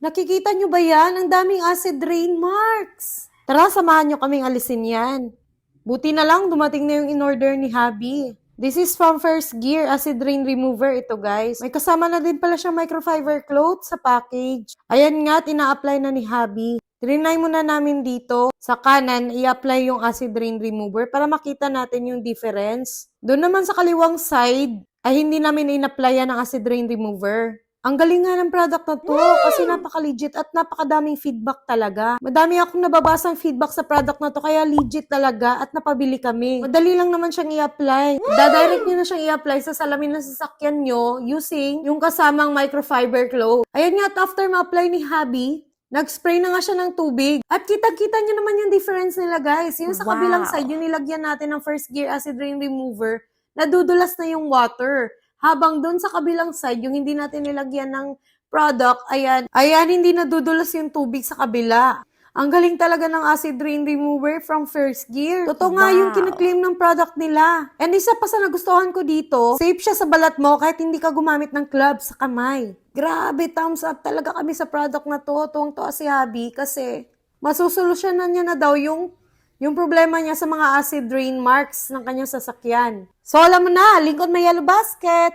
Nakikita nyo ba yan? Ang daming acid rain marks. Tara, samahan nyo kaming alisin yan. Buti na lang, dumating na yung in-order ni Habi. This is from First Gear Acid Rain Remover ito, guys. May kasama na din pala siyang microfiber cloth sa package. Ayan nga, tina-apply na ni Habi. Trinay muna namin dito. Sa kanan, i-apply yung acid rain remover para makita natin yung difference. Doon naman sa kaliwang side, ay hindi namin in-applyan ng acid rain remover. Ang galing nga ng product na to kasi napaka-legit at napakadaming feedback talaga. Madami akong nababasang feedback sa product na to kaya legit talaga at napabili kami. Madali lang naman siyang i-apply. Dadirect nyo na siyang i-apply sa salamin ng sasakyan nyo using yung kasamang microfiber cloth. Ayan nga at after ma-apply ni Habi, nag-spray na nga siya ng tubig. At kitang-kita nyo naman yung difference nila, guys. Yung sa kabilang side, yung nilagyan natin ng First Gear Acid Rain Remover, nadudulas na yung water. Habang doon sa kabilang side, yung hindi natin nilagyan ng product, ayan, hindi nadudulas yung tubig sa kabila. Ang galing talaga ng acid rain remover from First Gear. Totoo nga yung kiniklaim ng product nila. And isa pa sa nagustuhan ko dito, safe siya sa balat mo kahit hindi ka gumamit ng gloves sa kamay. Grabe, thumbs up talaga kami sa product na to. Tuwang-tuwa si Habi kasi masusolusyonan niya na daw yung problema niya sa mga acid rain marks ng kanyang sasakyan. So alam mo na, link on my yellow basket.